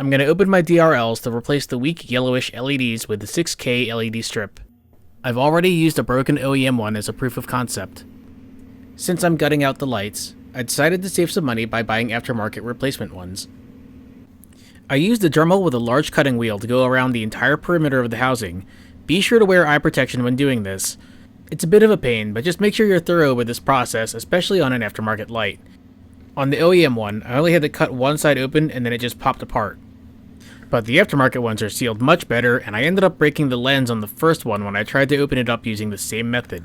I'm going to open my DRLs to replace the weak yellowish LEDs with the 6K LED strip. I've already used a broken OEM one as a proof of concept. Since I'm gutting out the lights, I decided to save some money by buying aftermarket replacement ones. I used a Dremel with a large cutting wheel to go around the entire perimeter of the housing. Be sure to wear eye protection when doing this. It's a bit of a pain, but just make sure you're thorough with this process, especially on an aftermarket light. On the OEM one, I only had to cut one side open and then it just popped apart. But the aftermarket ones are sealed much better, and I ended up breaking the lens on the first one when I tried to open it up using the same method.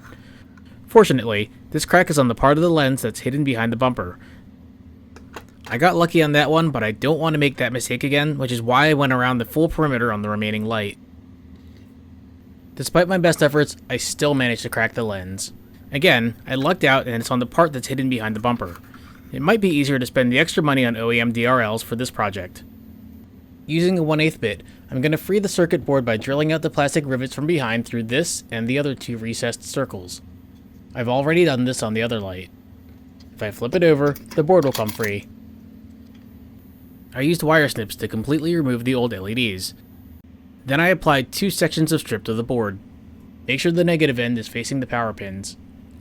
Fortunately, this crack is on the part of the lens that's hidden behind the bumper. I got lucky on that one, but I don't want to make that mistake again, which is why I went around the full perimeter on the remaining light. Despite my best efforts, I still managed to crack the lens. Again, I lucked out and it's on the part that's hidden behind the bumper. It might be easier to spend the extra money on OEM DRLs for this project. Using a 1/8 bit, I'm going to free the circuit board by drilling out the plastic rivets from behind through this and the other two recessed circles. I've already done this on the other light. If I flip it over, the board will come free. I used wire snips to completely remove the old LEDs. Then I applied 2 sections of strip to the board. Make sure the negative end is facing the power pins.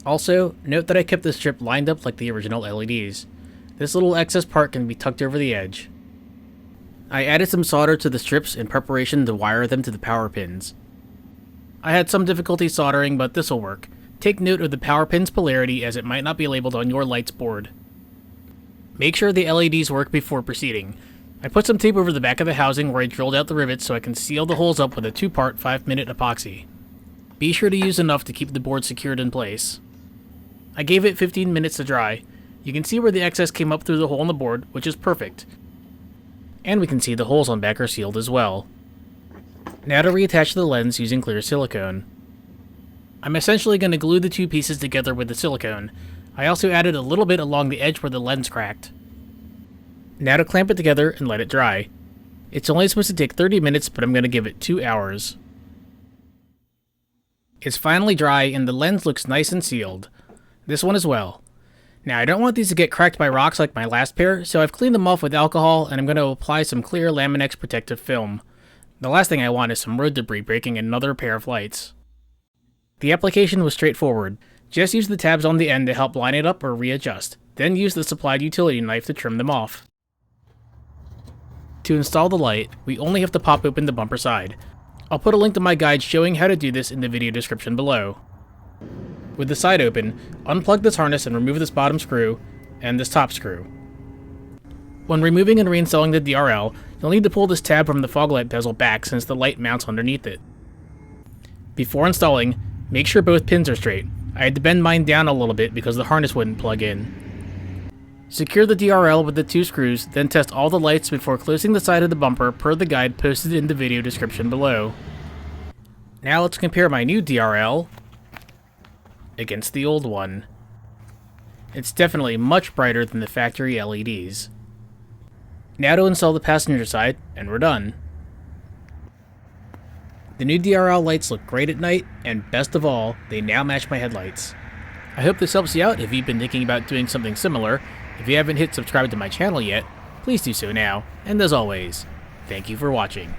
Also, note that I kept the strip lined up like the original LEDs. This little excess part can be tucked over the edge. I added some solder to the strips in preparation to wire them to the power pins. I had some difficulty soldering, but this'll work. Take note of the power pin's polarity as it might not be labeled on your light's board. Make sure the LEDs work before proceeding. I put some tape over the back of the housing where I drilled out the rivets so I can seal the holes up with a 2-part 5-minute epoxy. Be sure to use enough to keep the board secured in place. I gave it 15 minutes to dry. You can see where the excess came up through the hole in the board, which is perfect. And we can see the holes on back are sealed as well. Now to reattach the lens using clear silicone. I'm essentially going to glue the 2 pieces together with the silicone. I also added a little bit along the edge where the lens cracked. Now to clamp it together and let it dry. It's only supposed to take 30 minutes, but I'm going to give it 2 hours. It's finally dry and the lens looks nice and sealed. This one as well. Now I don't want these to get cracked by rocks like my last pair, so I've cleaned them off with alcohol and I'm going to apply some clear Lamin-x protective film. The last thing I want is some road debris breaking another pair of lights. The application was straightforward. Just use the tabs on the end to help line it up or readjust, then use the supplied utility knife to trim them off. To install the light, we only have to pop open the bumper side. I'll put a link to my guide showing how to do this in the video description below. With the side open, unplug this harness and remove this bottom screw, and this top screw. When removing and reinstalling the DRL, you'll need to pull this tab from the fog light bezel back since the light mounts underneath it. Before installing, make sure both pins are straight. I had to bend mine down a little bit because the harness wouldn't plug in. Secure the DRL with the 2 screws, then test all the lights before closing the side of the bumper per the guide posted in the video description below. Now let's compare my new DRL against the old one. It's definitely much brighter than the factory LEDs. Now to install the passenger side, and we're done. The new DRL lights look great at night, and best of all, they now match my headlights. I hope this helps you out if you've been thinking about doing something similar. If you haven't hit subscribe to my channel yet, please do so now, and as always, thank you for watching.